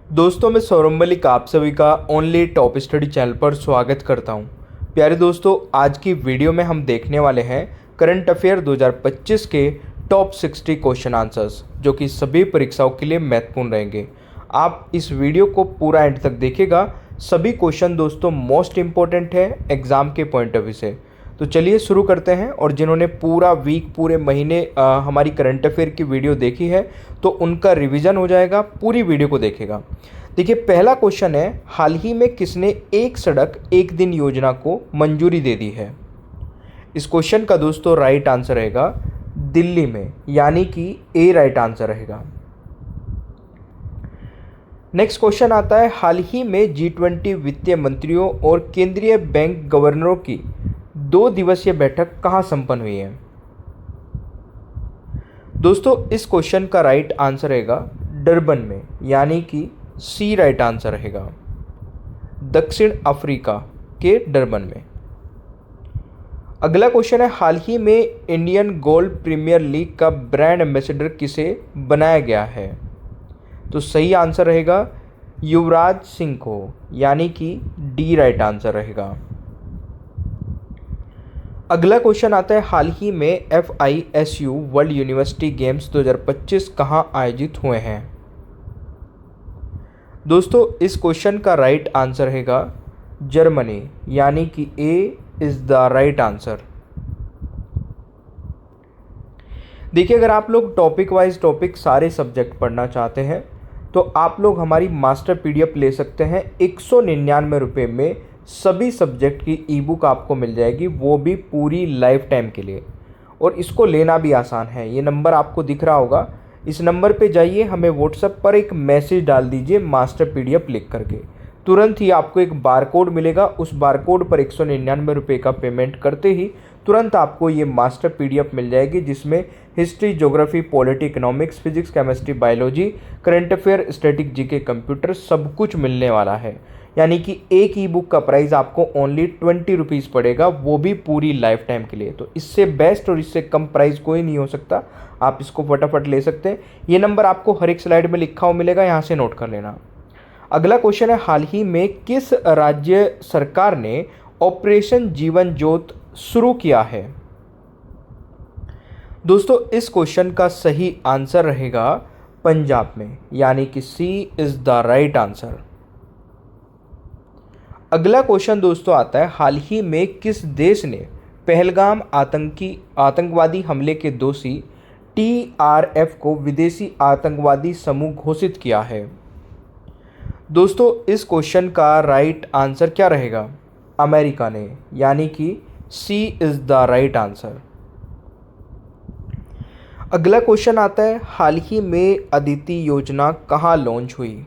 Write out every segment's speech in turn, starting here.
दोस्तों, मैं सौरभ मलिक आप सभी का ओनली टॉप स्टडी चैनल पर स्वागत करता हूं। प्यारे दोस्तों, आज की वीडियो में हम देखने वाले हैं करंट अफेयर 2025 के टॉप 60 क्वेश्चन आंसर्स, जो कि सभी परीक्षाओं के लिए महत्वपूर्ण रहेंगे। आप इस वीडियो को पूरा एंड तक देखिएगा। सभी क्वेश्चन दोस्तों मोस्ट इंपॉर्टेंट है एग्ज़ाम के पॉइंट ऑफ व्यू से। तो चलिए शुरू करते हैं। और जिन्होंने पूरा वीक पूरे महीने हमारी करंट अफेयर की वीडियो देखी है तो उनका रिवीजन हो जाएगा, पूरी वीडियो को देखेगा। देखिए, पहला क्वेश्चन है, हाल ही में किसने एक सड़क एक दिन योजना को मंजूरी दे दी है? इस क्वेश्चन का दोस्तों राइट आंसर रहेगा दिल्ली में, यानी कि ए राइट आंसर रहेगा। नेक्स्ट क्वेश्चन आता है, हाल ही में G20 वित्तीय मंत्रियों और केंद्रीय बैंक गवर्नरों की 2 दिवसीय बैठक कहाँ संपन्न हुई है? दोस्तों, इस क्वेश्चन का राइट आंसर रहेगा डरबन में, यानी कि सी राइट आंसर रहेगा, दक्षिण अफ्रीका के डरबन में। अगला क्वेश्चन है, हाल ही में इंडियन गोल्फ प्रीमियर लीग का ब्रांड एम्बेसडर किसे बनाया गया है? तो सही आंसर रहेगा युवराज सिंह को, यानी कि डी राइट आंसर रहेगा। अगला क्वेश्चन आता है, हाल ही में FISU वर्ल्ड यूनिवर्सिटी गेम्स 2025 कहाँ आयोजित हुए हैं? दोस्तों, इस क्वेश्चन का राइट आंसर रहेगा जर्मनी, यानी कि A is the right answer. देखिए, अगर आप लोग टॉपिक वाइज टॉपिक सारे सब्जेक्ट पढ़ना चाहते हैं तो आप लोग हमारी मास्टर PDF ले सकते हैं। 199 रुपये में सभी सब्जेक्ट की ई बुक आपको मिल जाएगी, वो भी पूरी लाइफ टाइम के लिए। और इसको लेना भी आसान है। ये नंबर आपको दिख रहा होगा, इस नंबर पे जाइए, हमें व्हाट्सएप पर एक मैसेज डाल दीजिए मास्टर PDF लिख करके। तुरंत ही आपको एक बारकोड मिलेगा, उस बारकोड पर 199 रुपये का पेमेंट करते ही तुरंत आपको ये मास्टर PDF मिल जाएगी, जिसमें history, geography, polity, economics, physics, chemistry, biology, current affair, static, GK, computer सब कुछ मिलने वाला है। यानी कि एक ई बुक का प्राइस आपको ओनली 20 रुपीज़ पड़ेगा, वो भी पूरी लाइफ टाइम के लिए। तो इससे बेस्ट और इससे कम प्राइस कोई नहीं हो सकता। आप इसको फटाफट ले सकते हैं। ये नंबर आपको हर एक स्लाइड में लिखा हुआ मिलेगा, यहाँ से नोट कर लेना। अगला क्वेश्चन है, हाल ही में किस राज्य सरकार ने ऑपरेशन जीवन ज्योत शुरू किया है? दोस्तों, इस क्वेश्चन का सही आंसर रहेगा पंजाब में, यानी कि सी इज द राइट आंसर। अगला क्वेश्चन दोस्तों आता है, हाल ही में किस देश ने पहलगाम आतंकवादी हमले के दोषी TRF को विदेशी आतंकवादी समूह घोषित किया है? दोस्तों, इस क्वेश्चन का राइट आंसर क्या रहेगा? अमेरिका ने, यानी कि सी इज द राइट आंसर। अगला क्वेश्चन आता है, हाल ही में अदिति योजना कहाँ लॉन्च हुई?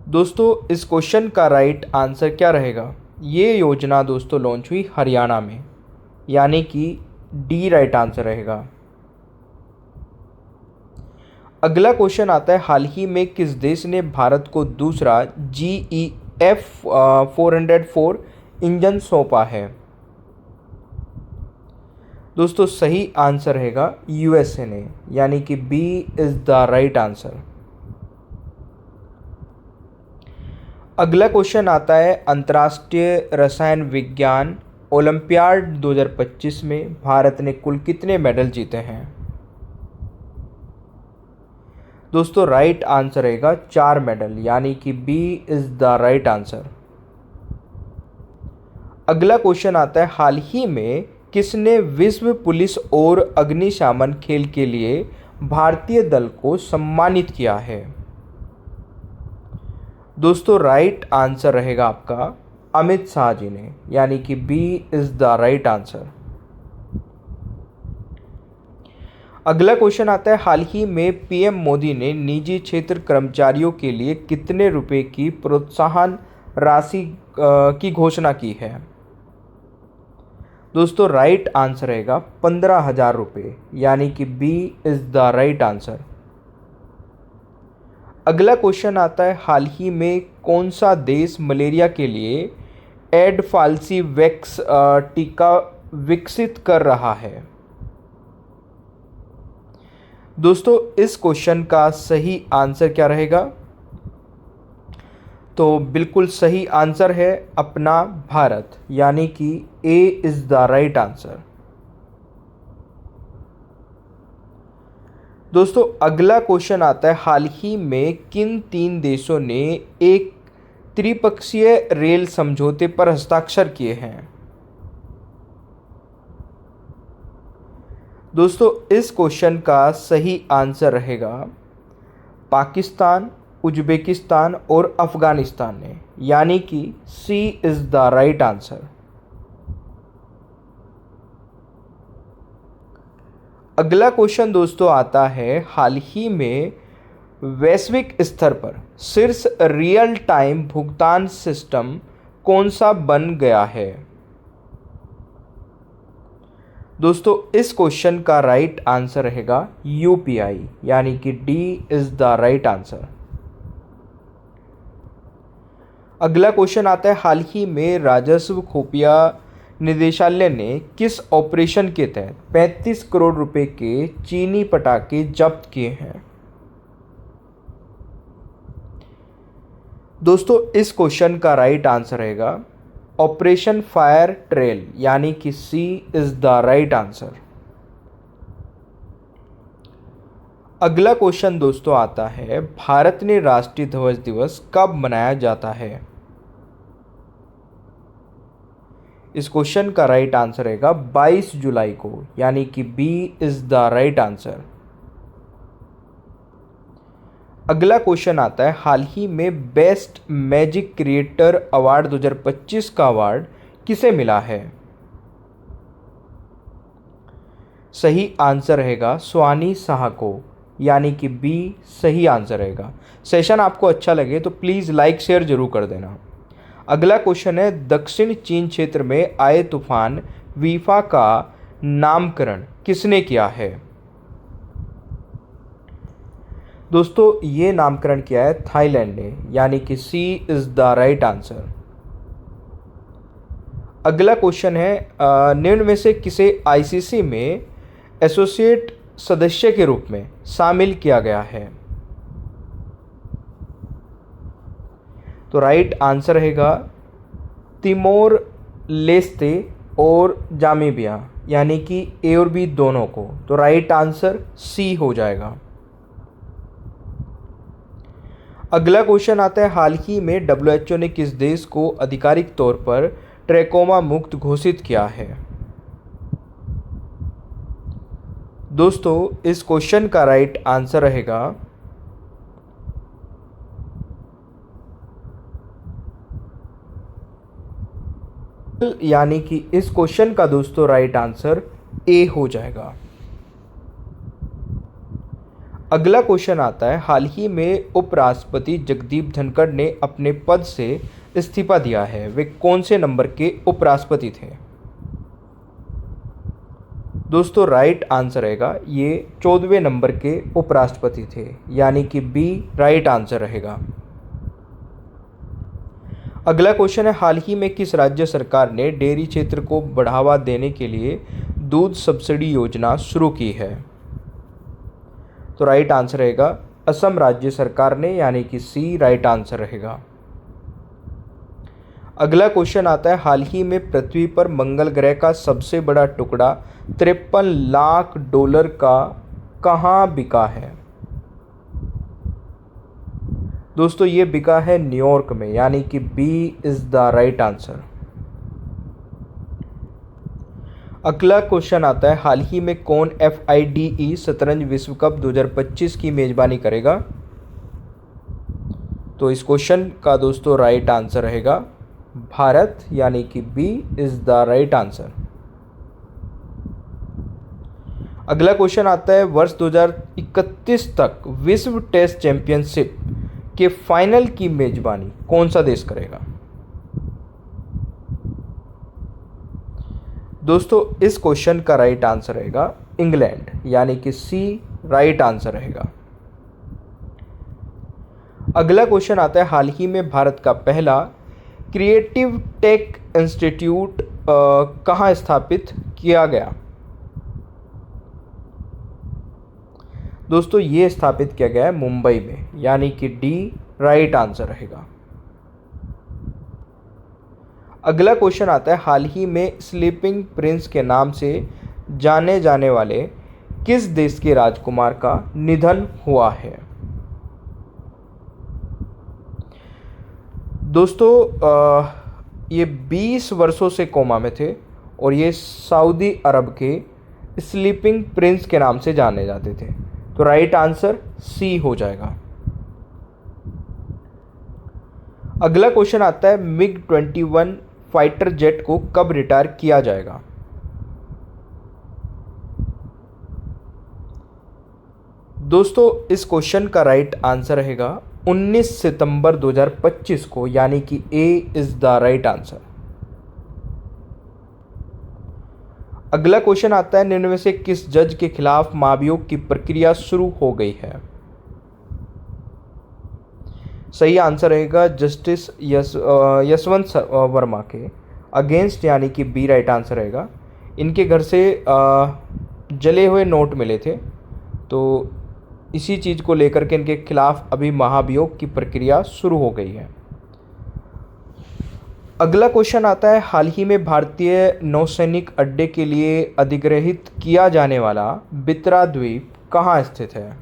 दोस्तों, इस क्वेश्चन का राइट आंसर क्या रहेगा? ये योजना दोस्तों लॉन्च हुई हरियाणा में, यानी कि डी राइट आंसर रहेगा। अगला क्वेश्चन आता है, हाल ही में किस देश ने भारत को दूसरा GEF 404 इंजन सौंपा है? दोस्तों, सही आंसर रहेगा USA ने, यानी कि B is the right answer. अगला क्वेश्चन आता है, अंतर्राष्ट्रीय रसायन विज्ञान ओलंपियाड 2025 में भारत ने कुल कितने मेडल जीते हैं? दोस्तों, राइट आंसर रहेगा 4 मेडल, यानी कि B is the right answer. अगला क्वेश्चन आता है, हाल ही में किसने विश्व पुलिस और अग्निशमन खेल के लिए भारतीय दल को सम्मानित किया है? दोस्तों, राइट आंसर रहेगा आपका अमित शाह जी ने, यानी कि B is the right answer. अगला क्वेश्चन आता है, हाल ही में PM मोदी ने निजी क्षेत्र कर्मचारियों के लिए कितने रुपए की प्रोत्साहन राशि की घोषणा की है? दोस्तों, राइट आंसर रहेगा 15,000 रुपये, यानी कि B is the right answer. अगला क्वेश्चन आता है, हाल ही में कौन सा देश मलेरिया के लिए एडफाल्सीवैक्स टीका विकसित कर रहा है? दोस्तों इस क्वेश्चन का सही आंसर क्या रहेगा? तो बिल्कुल सही आंसर है अपना भारत, यानी कि ए इज द राइट आंसर। दोस्तों अगला क्वेश्चन आता है, हाल ही में किन 3 देशों ने एक त्रिपक्षीय रेल समझौते पर हस्ताक्षर किए हैं? दोस्तों इस क्वेश्चन का सही आंसर रहेगा पाकिस्तान, उज्बेकिस्तान और अफगानिस्तान ने, यानी कि सी इज द राइट आंसर। अगला क्वेश्चन दोस्तों आता है, हाल ही में वैश्विक स्तर पर शीर्ष रियल टाइम भुगतान सिस्टम कौन सा बन गया है? दोस्तों इस क्वेश्चन का राइट आंसर रहेगा यूपीआई, यानी कि D is the right answer. अगला क्वेश्चन आता है, हाल ही में राजस्व खुफिया निदेशालय ने किस ऑपरेशन के तहत 35 करोड़ रुपए के चीनी पटाखे जब्त किए हैं? दोस्तों इस क्वेश्चन का राइट आंसर रहेगा ऑपरेशन फायर ट्रेल, यानी कि सी इज द राइट आंसर। अगला क्वेश्चन दोस्तों आता है, भारत में राष्ट्रीय ध्वज दिवस कब मनाया जाता है? इस क्वेश्चन का राइट आंसर रहेगा 22 जुलाई को, यानी कि B is the right answer. अगला क्वेश्चन आता है, हाल ही में बेस्ट मैजिक क्रिएटर अवार्ड 2025 का अवार्ड किसे मिला है? सही आंसर रहेगा स्वानी साहा को, यानी कि बी सही आंसर रहेगा। सेशन आपको अच्छा लगे तो प्लीज़ लाइक शेयर जरूर कर देना। अगला क्वेश्चन है, दक्षिण चीन क्षेत्र में आए तूफान वीफा का नामकरण किसने किया है? दोस्तों ये नामकरण किया है थाईलैंड ने, यानी कि सी इज द राइट आंसर। अगला क्वेश्चन है, निम्न में से किसे आईसीसी में एसोसिएट सदस्य के रूप में शामिल किया गया है? तो राइट आंसर रहेगा तिमोर लेस्ते और जामीबिया, यानी कि ए और बी दोनों को। तो राइट आंसर सी हो जाएगा। अगला क्वेश्चन आता है, हाल ही में डब्ल्यूएचओ ने किस देश को आधिकारिक तौर पर ट्रैकोमा मुक्त घोषित किया है? दोस्तों इस क्वेश्चन का राइट आंसर रहेगा यानी कि इस क्वेश्चन का दोस्तों राइट आंसर ए हो जाएगा। अगला क्वेश्चन आता है, हाल ही में उपराष्ट्रपति जगदीप धनखड़ ने अपने पद से इस्तीफा दिया है, वे कौन से नंबर के उपराष्ट्रपति थे? दोस्तों राइट आंसर रहेगा ये 14वें नंबर के उपराष्ट्रपति थे, यानी कि बी राइट आंसर रहेगा। अगला क्वेश्चन है, हाल ही में किस राज्य सरकार ने डेयरी क्षेत्र को बढ़ावा देने के लिए दूध सब्सिडी योजना शुरू की है? तो राइट आंसर रहेगा असम राज्य सरकार ने, यानी कि सी राइट आंसर रहेगा। अगला क्वेश्चन आता है, हाल ही में पृथ्वी पर मंगल ग्रह का सबसे बड़ा टुकड़ा 53 लाख डॉलर का कहाँ बिका है? दोस्तों ये बिका है न्यूयॉर्क में, यानी कि B is the right answer. अगला क्वेश्चन आता है, हाल ही में कौन FIDE शतरंज विश्व कप 2025 की मेजबानी करेगा? तो इस क्वेश्चन का दोस्तों राइट आंसर रहेगा भारत, यानी कि B is the right answer. अगला क्वेश्चन आता है, वर्ष 2031 तक विश्व टेस्ट चैंपियनशिप के फाइनल की मेजबानी कौन सा देश करेगा? दोस्तों इस क्वेश्चन का राइट आंसर रहेगा इंग्लैंड, यानी कि सी राइट आंसर रहेगा। अगला क्वेश्चन आता है, हाल ही में भारत का पहला क्रिएटिव टेक इंस्टीट्यूट कहाँ स्थापित किया गया? दोस्तों ये स्थापित किया गया है मुंबई में, यानी कि डी राइट आंसर रहेगा। अगला क्वेश्चन आता है, हाल ही में स्लीपिंग प्रिंस के नाम से जाने जाने वाले किस देश के राजकुमार का निधन हुआ है? दोस्तों ये 20 वर्षों से कोमा में थे और ये सऊदी अरब के स्लीपिंग प्रिंस के नाम से जाने जाते थे। तो राइट आंसर सी हो जाएगा। अगला क्वेश्चन आता है, मिग 21 फाइटर जेट को कब रिटायर किया जाएगा? दोस्तों इस क्वेश्चन का राइट आंसर रहेगा 19 सितंबर 2025 को, यानी कि ए इज द राइट आंसर। अगला क्वेश्चन आता है, निम्न में से किस जज के खिलाफ महाभियोग की प्रक्रिया शुरू हो गई है? सही आंसर रहेगा जस्टिस यशवंत वर्मा के अगेंस्ट, यानी कि बी राइट आंसर रहेगा। इनके घर से जले हुए नोट मिले थे, तो इसी चीज़ को लेकर के इनके खिलाफ अभी महाभियोग की प्रक्रिया शुरू हो गई है। अगला क्वेश्चन आता है, हाल ही में भारतीय नौसैनिक अड्डे के लिए अधिग्रहित किया जाने वाला बित्रा द्वीप कहाँ स्थित है?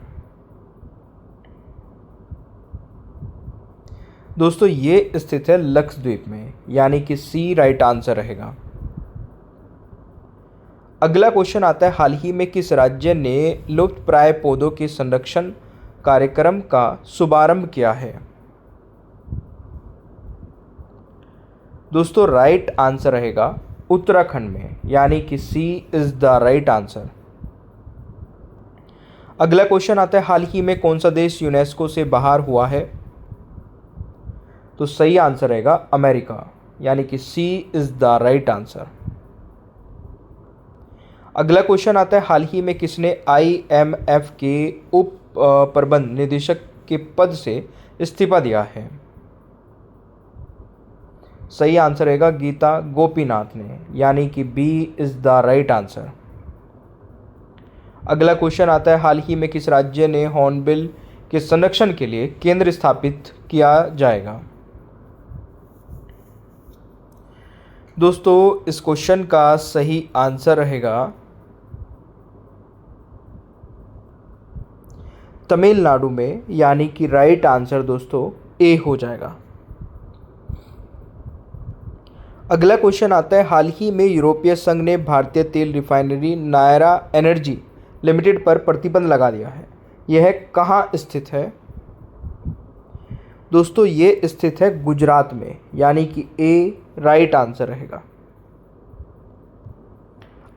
दोस्तों ये स्थित है लक्षद्वीप में, यानी कि सी राइट आंसर रहेगा। अगला क्वेश्चन आता है, हाल ही में किस राज्य ने लुप्तप्राय पौधों के संरक्षण कार्यक्रम का शुभारंभ किया है? दोस्तों राइट आंसर रहेगा उत्तराखंड में, यानी कि सी इज द राइट आंसर। अगला क्वेश्चन आता है, हाल ही में कौन सा देश यूनेस्को से बाहर हुआ है? तो सही आंसर रहेगा अमेरिका, यानी कि सी इज द राइट आंसर। अगला क्वेश्चन आता है, हाल ही में किसने IMF के उप प्रबंध निदेशक के पद से इस्तीफा दिया है? सही आंसर रहेगा गीता गोपीनाथ ने, यानी कि B is the right answer. अगला क्वेश्चन आता है, हाल ही में किस राज्य ने हॉर्नबिल के संरक्षण के लिए केंद्र स्थापित किया जाएगा? दोस्तों इस क्वेश्चन का सही आंसर रहेगा तमिलनाडु में, यानी कि राइट आंसर दोस्तों ए हो जाएगा। अगला क्वेश्चन आता है, हाल ही में यूरोपीय संघ ने भारतीय तेल रिफाइनरी नायरा एनर्जी लिमिटेड पर प्रतिबंध लगा दिया है। यह कहाँ स्थित है? दोस्तों ये स्थित है गुजरात में, यानी कि ए राइट आंसर रहेगा।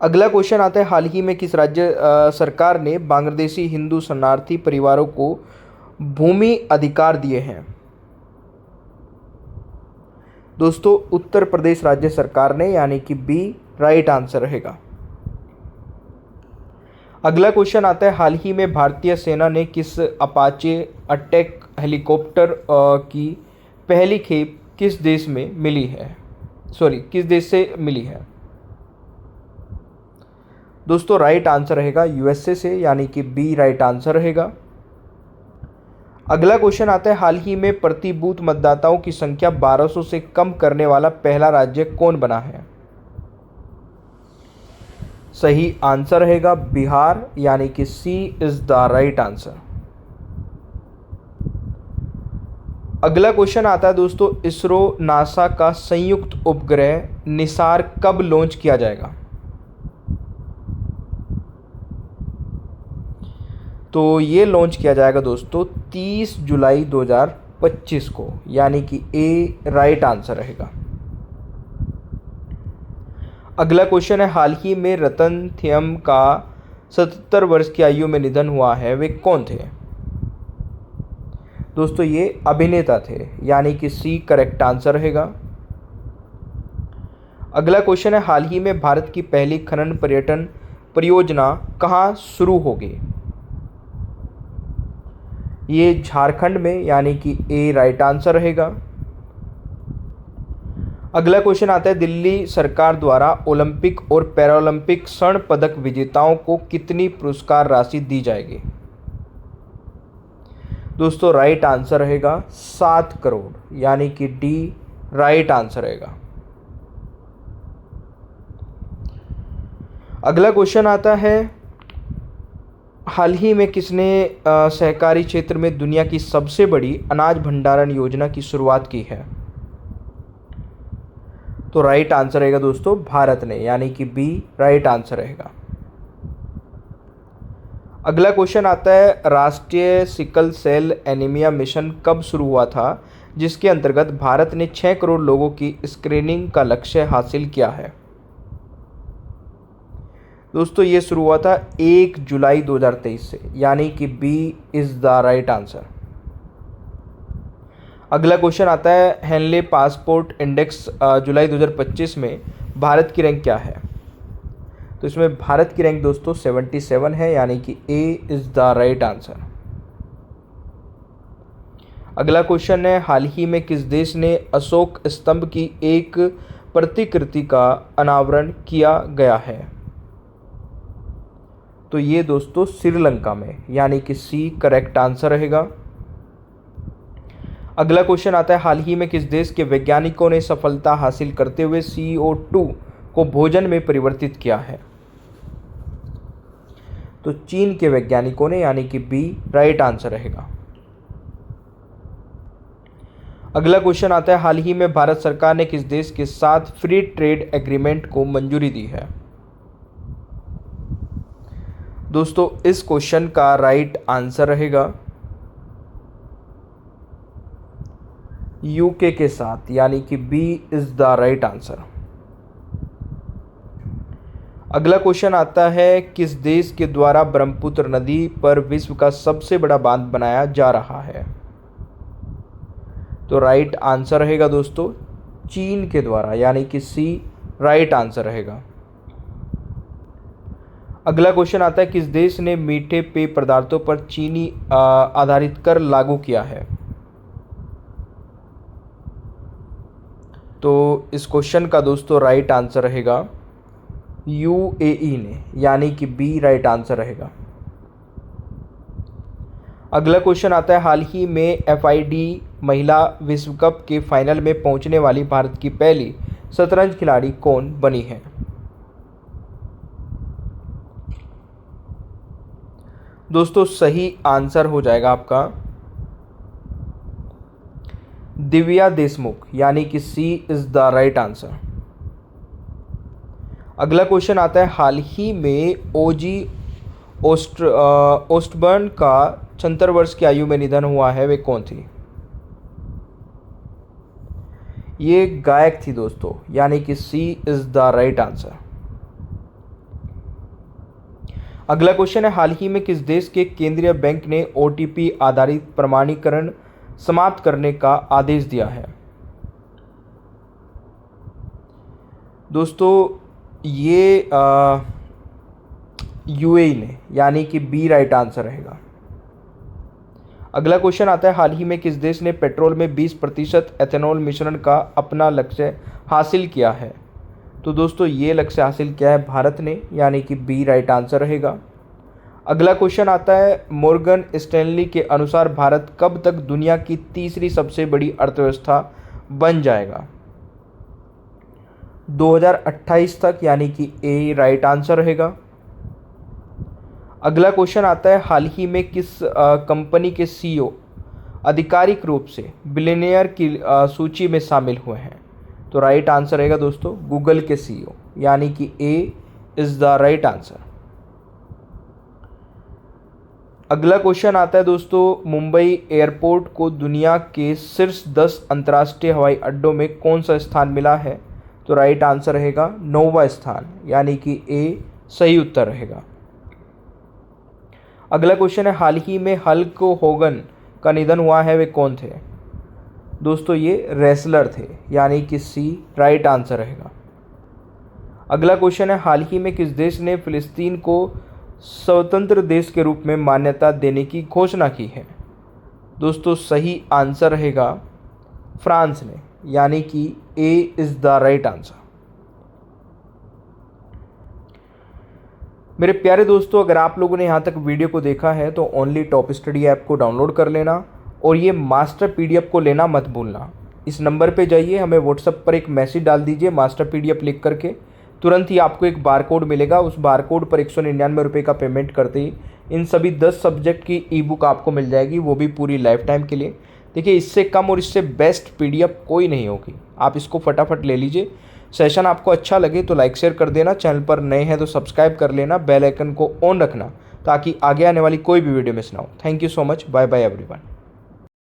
अगला क्वेश्चन आता है, हाल ही में किस राज्य सरकार ने बांग्लादेशी हिंदू शरणार्थी परिवारों को भूमि अधिकार दिए हैं? दोस्तों उत्तर प्रदेश राज्य सरकार ने, यानी कि बी राइट आंसर रहेगा। अगला क्वेश्चन आता है, हाल ही में भारतीय सेना ने किस अपाचे अटैक हेलीकॉप्टर की पहली खेप किस देश में मिली है? किस देश से मिली है? दोस्तों राइट आंसर रहेगा USA से, यानी कि बी राइट आंसर रहेगा। अगला क्वेश्चन आता है, हाल ही में प्रति बूथ मतदाताओं की संख्या 1200 से कम करने वाला पहला राज्य कौन बना है? सही आंसर रहेगा बिहार, यानी कि सी इज द राइट आंसर। अगला क्वेश्चन आता है दोस्तों, इसरो नासा का संयुक्त उपग्रह निसार कब लॉन्च किया जाएगा? तो ये लॉन्च किया जाएगा दोस्तों 30 जुलाई 2025 को, यानी कि ए राइट आंसर रहेगा। अगला क्वेश्चन है, हाल ही में रतन थियम का 77 वर्ष की आयु में निधन हुआ है, वे कौन थे? दोस्तों ये अभिनेता थे, यानी कि सी करेक्ट आंसर रहेगा। अगला क्वेश्चन है, हाल ही में भारत की पहली खनन पर्यटन परियोजना कहाँ शुरू होगी? ये झारखंड में, यानी कि ए राइट आंसर रहेगा। अगला क्वेश्चन आता है, दिल्ली सरकार द्वारा ओलंपिक और पैरालंपिक स्वर्ण पदक विजेताओं को कितनी पुरस्कार राशि दी जाएगी? दोस्तों राइट आंसर रहेगा 7 करोड़, यानी कि डी राइट आंसर रहेगा। अगला क्वेश्चन आता है, हाल ही में किसने सहकारी क्षेत्र में दुनिया की सबसे बड़ी अनाज भंडारण योजना की शुरुआत की है? तो राइट आंसर रहेगा दोस्तों भारत ने, यानी कि बी राइट आंसर रहेगा। अगला क्वेश्चन आता है, राष्ट्रीय सिकल सेल एनीमिया मिशन कब शुरू हुआ था, जिसके अंतर्गत भारत ने 6 करोड़ लोगों की स्क्रीनिंग का लक्ष्य हासिल किया है? दोस्तों ये शुरू हुआ था 1 जुलाई 2023 से, यानी कि B is the right answer. अगला क्वेश्चन आता है, हेनले पासपोर्ट इंडेक्स जुलाई 2025 में भारत की रैंक क्या है? तो इसमें भारत की रैंक दोस्तों 77 है, यानी कि ए इज द राइट आंसर। अगला क्वेश्चन है, हाल ही में किस देश ने अशोक स्तंभ की एक प्रतिकृति का अनावरण किया गया है? तो ये दोस्तों श्रीलंका में, यानी कि सी करेक्ट आंसर रहेगा। अगला क्वेश्चन आता है, हाल ही में किस देश के वैज्ञानिकों ने सफलता हासिल करते हुए CO2 को भोजन में परिवर्तित किया है? तो चीन के वैज्ञानिकों ने, यानी कि बी राइट आंसर रहेगा। अगला क्वेश्चन आता है, हाल ही में भारत सरकार ने किस देश के साथ फ्री ट्रेड एग्रीमेंट को मंजूरी दी है? दोस्तों इस क्वेश्चन का राइट आंसर रहेगा यूके के साथ, यानी कि B is the right answer. अगला क्वेश्चन आता है, किस देश के द्वारा ब्रह्मपुत्र नदी पर विश्व का सबसे बड़ा बांध बनाया जा रहा है? तो राइट आंसर रहेगा दोस्तों चीन के द्वारा, यानी कि सी राइट आंसर रहेगा। अगला क्वेश्चन आता है, किस देश ने मीठे पेय पदार्थों पर चीनी आधारित कर लागू किया है? तो इस क्वेश्चन का दोस्तों राइट आंसर रहेगा UAE ने, यानी कि बी राइट आंसर रहेगा। अगला क्वेश्चन आता है, हाल ही में FID महिला विश्व कप के फाइनल में पहुंचने वाली भारत की पहली शतरंज खिलाड़ी कौन बनी है? दोस्तों सही आंसर हो जाएगा आपका दिव्या देशमुख, यानी कि सी इज द राइट आंसर। अगला क्वेश्चन आता है, हाल ही में ओजी ओस्टबर्न का 76 वर्ष की आयु में निधन हुआ है, वे कौन थी? ये गायक थी दोस्तों, यानी कि सी इज द राइट आंसर। अगला क्वेश्चन है, हाल ही में किस देश के केंद्रीय बैंक ने OTP आधारित प्रमाणीकरण समाप्त करने का आदेश दिया है? दोस्तों ये UAE ने, यानी कि बी राइट आंसर रहेगा। अगला क्वेश्चन आता है, हाल ही में किस देश ने पेट्रोल में 20% एथेनॉल मिश्रण का अपना लक्ष्य हासिल किया है? तो दोस्तों ये लक्ष्य हासिल किया है भारत ने, यानी कि बी राइट आंसर रहेगा। अगला क्वेश्चन आता है, मॉर्गन स्टैनली के अनुसार भारत कब तक दुनिया की तीसरी सबसे बड़ी अर्थव्यवस्था बन जाएगा? 2028 तक, यानी कि ए राइट आंसर रहेगा। अगला क्वेश्चन आता है, हाल ही में किस कंपनी के CEO आधिकारिक रूप से बिलियनियर की सूची में शामिल हुए हैं? तो राइट आंसर रहेगा दोस्तों गूगल के CEO, यानी कि ए इज द राइट आंसर। अगला क्वेश्चन आता है दोस्तों, मुंबई एयरपोर्ट को दुनिया के शीर्ष 10 अंतर्राष्ट्रीय हवाई अड्डों में कौन सा स्थान मिला है? तो राइट आंसर रहेगा 9वां स्थान, यानी कि ए सही उत्तर रहेगा। अगला क्वेश्चन है, हाल ही में हल्क होगन का निधन हुआ है, वे कौन थे? दोस्तों ये रेसलर थे, यानी कि सी राइट आंसर रहेगा। अगला क्वेश्चन है, हाल ही में किस देश ने फिलिस्तीन को स्वतंत्र देश के रूप में मान्यता देने की घोषणा की है? दोस्तों सही आंसर रहेगा फ्रांस ने, यानी कि ए इज द राइट आंसर। मेरे प्यारे दोस्तों, अगर आप लोगों ने यहाँ तक वीडियो को देखा है तो ओनली टॉप स्टडी ऐप को डाउनलोड कर लेना और ये मास्टर पीडीएफ को लेना मत भूलना। इस नंबर पे जाइए, हमें व्हाट्सएप पर एक मैसेज डाल दीजिए मास्टर पीडीएफ लिख करके, तुरंत ही आपको एक बारकोड मिलेगा। उस बारकोड पर 199 रुपये का पेमेंट करते ही इन सभी 10 सब्जेक्ट की ई बुक आपको मिल जाएगी, वो भी पूरी लाइफ टाइम के लिए। देखिए, इससे कम और इससे बेस्ट पीडीएफ कोई नहीं होगी। आप इसको फटाफट ले लीजिए। सेशन आपको अच्छा लगे तो लाइक शेयर कर देना, चैनल पर नए हैं तो सब्सक्राइब कर लेना, बेल आइकन को ऑन रखना ताकि आगे आने वाली कोई भी वीडियो मिस ना हो। Thank you so much, bye bye everyone.